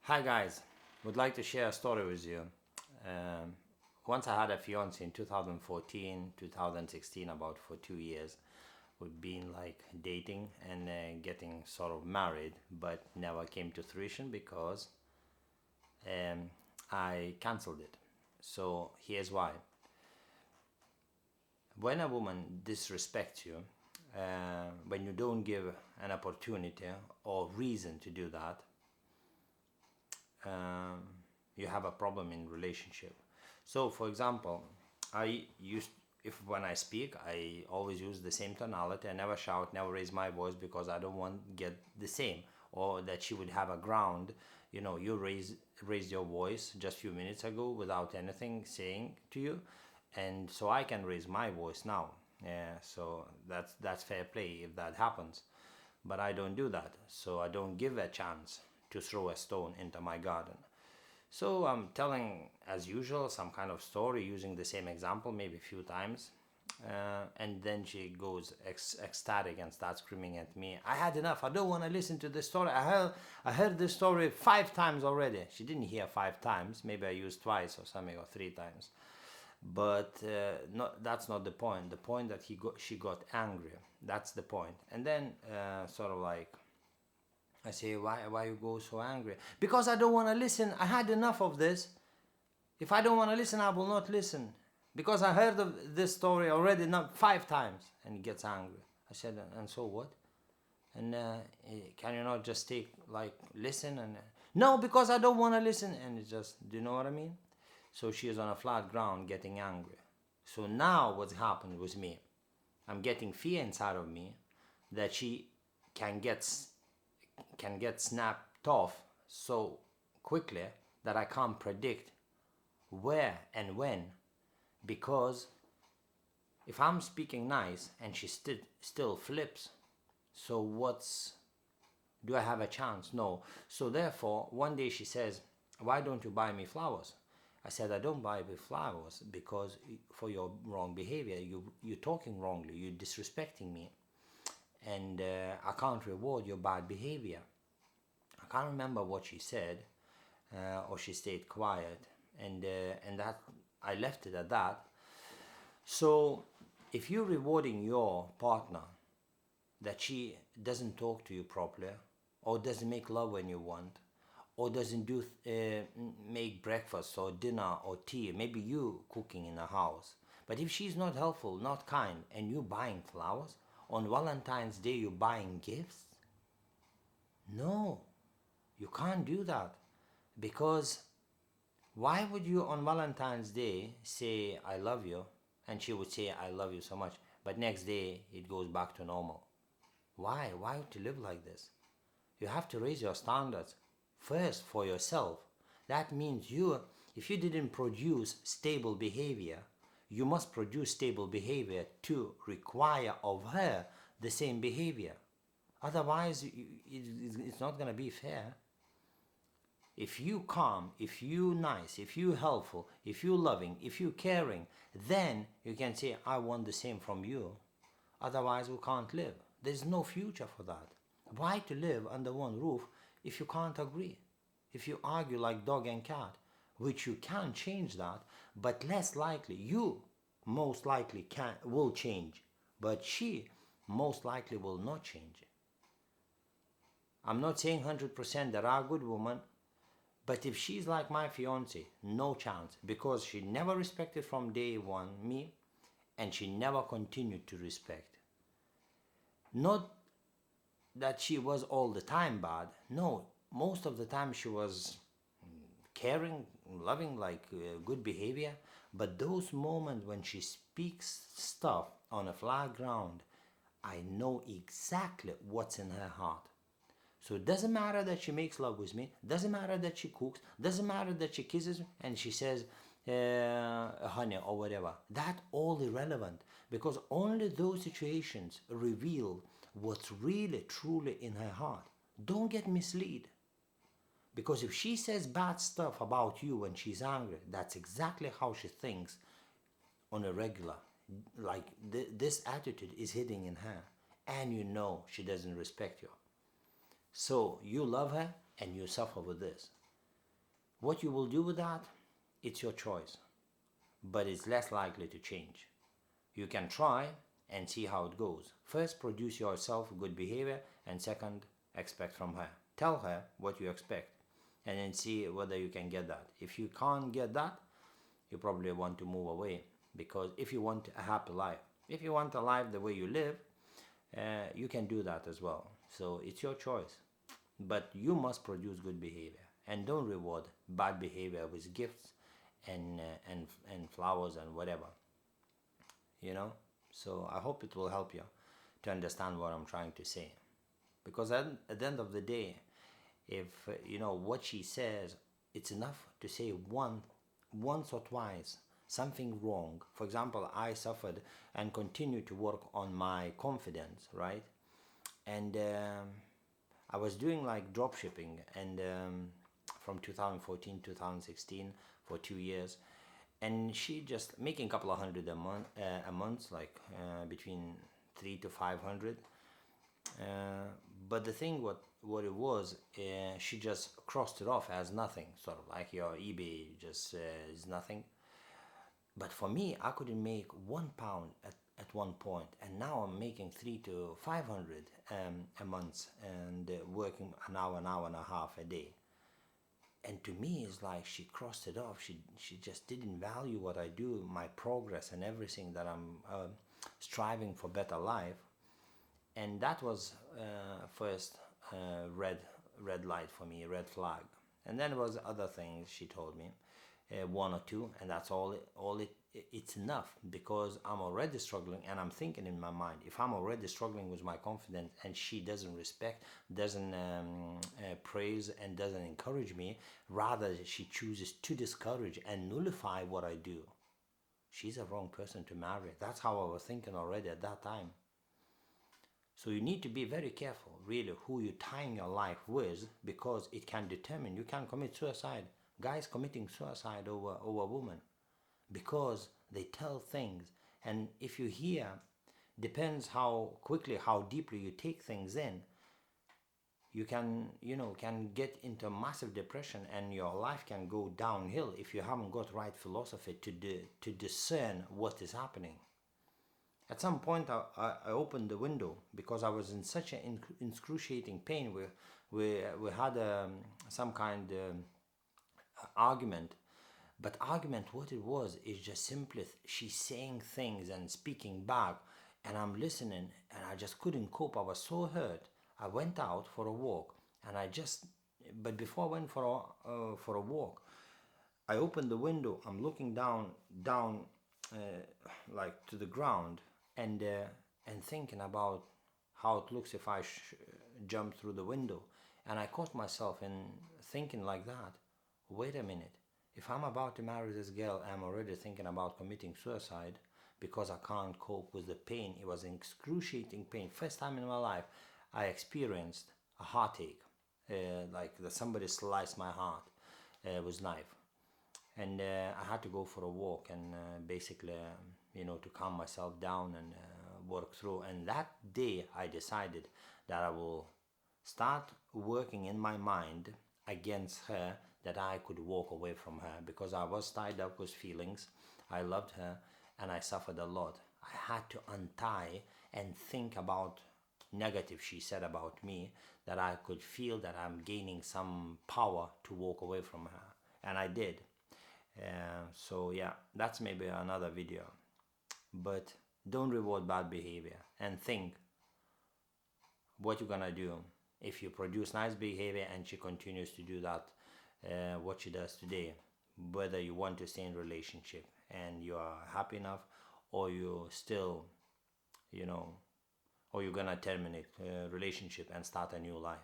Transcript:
Hi guys, would like to share a story with you. Um, Once I had a fiance in 2014, 2016, about for 2 years. We've been like dating and getting sort of married, but never came to fruition because um, I cancelled it. So here's why. When a woman disrespects you, when you don't give an opportunity or reason to do that, um, you have a problem in relationship. So, for example, I used if when I speak, I always use the same tonality. I never shout, never raise my voice because I don't want get the same or that she would have a ground. You raised your voice just few minutes ago without anything saying to you, and so I can raise my voice now. Yeah, so that's fair play if that happens, but I don't do that. So I don't give a chance to throw a stone into my garden. So I'm telling, as usual, some kind of story using the same example maybe a few times. And then she goes ecstatic and starts screaming at me. I had enough. I don't want to listen to this story. I heard this story 5 times already. She didn't hear 5 times. Maybe I used twice or something or 3 times. But that's not the point. The point that she got angry. That's the point. And then sort of like I say, why you go so angry? Because I don't want to listen. I had enough of this. If I don't want to listen, I will not listen. Because I heard of this story already not 5 times, and he gets angry. I said, and so what? And can you not just take like listen and no, because I don't want to listen, and it's just, do you know what I mean? So she is on a flat ground getting angry. So now what's happened with me? I'm getting fear inside of me that she can get snapped off so quickly that I can't predict where and when, because if I'm speaking nice and she still flips, so what's do I have a chance? No. So therefore, one day she says, "Why don't you buy me flowers?" I said, "I don't buy you flowers because for your wrong behavior, you're talking wrongly, you're disrespecting me, and I can't reward your bad behavior." I can't remember what she said, or she stayed quiet, and that I left it at that. So, if you're rewarding your partner that she doesn't talk to you properly, or doesn't make love when you want, or doesn't do make breakfast or dinner or tea, maybe you cooking in the house, but if she's not helpful, not kind, and you buying flowers on Valentine's Day, you buying gifts, no, you can't do that because why would you on Valentine's Day say I love you and she would say I love you so much, but next day it goes back to normal? Why? Why would you live like this? You have to raise your standards first for yourself. That means if you didn't produce stable behavior, you must produce stable behavior to require of her the same behavior. Otherwise, it's not going to be fair. If you calm, if you nice, if you helpful, if you loving, if you caring, then you can say, I want the same from you. Otherwise, we can't live. There's no future for that. Why to live under one roof if you can't agree? If you argue like dog and cat, which you can change that, but less likely, you most likely will change, but she most likely will not change. I'm not saying 100% there are good women, but if she's like my fiance, no chance, because she never respected from day one me, and she never continued to respect. Not that she was all the time bad. No, most of the time she was caring, loving, like good behavior. But those moments when she speaks stuff on a flat ground, I know exactly what's in her heart. So it doesn't matter that she makes love with me, doesn't matter that she cooks, doesn't matter that she kisses me and she says honey or whatever. That all irrelevant because only those situations reveal what's really truly in her heart. Don't get misled. Because if she says bad stuff about you when she's angry, that's exactly how she thinks on a regular. Like this attitude is hidden in her, and you know she doesn't respect you. So you love her and you suffer with this. What you will do with that, it's your choice, but it's less likely to change. You can try and see how it goes. First, produce yourself good behavior, and second, expect from her. Tell her what you expect, and then see whether you can get that. If you can't get that, you probably want to move away, because if you want a happy life, if you want a life the way you live, you can do that as well. So it's your choice, but you must produce good behavior, and don't reward bad behavior with gifts and flowers and whatever, you know. So I hope it will help you to understand what I'm trying to say, because at the end of the day, if what she says, it's enough to say once or twice something wrong. For example, I suffered and continue to work on my confidence, right? And I was doing like drop shipping, and from 2014 2016 for 2 years, and she just making a couple of hundred a month, like between 3 to 500. But the thing, what it was, she just crossed it off as nothing, sort of like your eBay just is nothing. But for me, I couldn't make £1 at one point, and now I'm making 3 to 500 a month, and working an hour and a half a day. And to me, it's like she crossed it off. She just didn't value what I do, my progress, and everything that I'm striving for better life. And that was first red light for me, red flag. And then was other things she told me, one or two, and that's it's enough, because I'm already struggling, and I'm thinking in my mind, if I'm already struggling with my confidence, and she doesn't respect, doesn't praise, and doesn't encourage me, rather she chooses to discourage and nullify what I do, she's a wrong person to marry. That's how I was thinking already at that time. So you need to be very careful, really, who you're tying your life with, because it can determine. You can commit suicide. Guys committing suicide over women, because they tell things. And if you hear, depends how quickly, how deeply you take things in, you can get into massive depression, and your life can go downhill if you haven't got right philosophy to discern what is happening. At some point, I opened the window, because I was in such an excruciating pain. We had some kind argument, but argument, what it was, is just simply she's saying things and speaking back, and I'm listening, and I just couldn't cope. I was so hurt. I went out for a walk, and but before I went for a walk, I opened the window. I'm looking down, like to the ground, and thinking about how it looks if I jump through the window. And I caught myself in thinking like that. Wait a minute. If I'm about to marry this girl, I'm already thinking about committing suicide, because I can't cope with the pain. It was excruciating pain. First time in my life I experienced a heartache, like that somebody sliced my heart with knife. And I had to go for a walk, and basically, to calm myself down and work through. And that day I decided that I will start working in my mind against her, that I could walk away from her, because I was tied up with feelings. I loved her, and I suffered a lot. I had to untie and think about negative she said about me, that I could feel that I'm gaining some power to walk away from her, and I did. So yeah, that's maybe another video. But don't reward bad behavior, and think what you're gonna do if you produce nice behavior and she continues to do that, what she does today. Whether you want to stay in relationship and you are happy enough, or you still, or you're gonna terminate relationship and start a new life.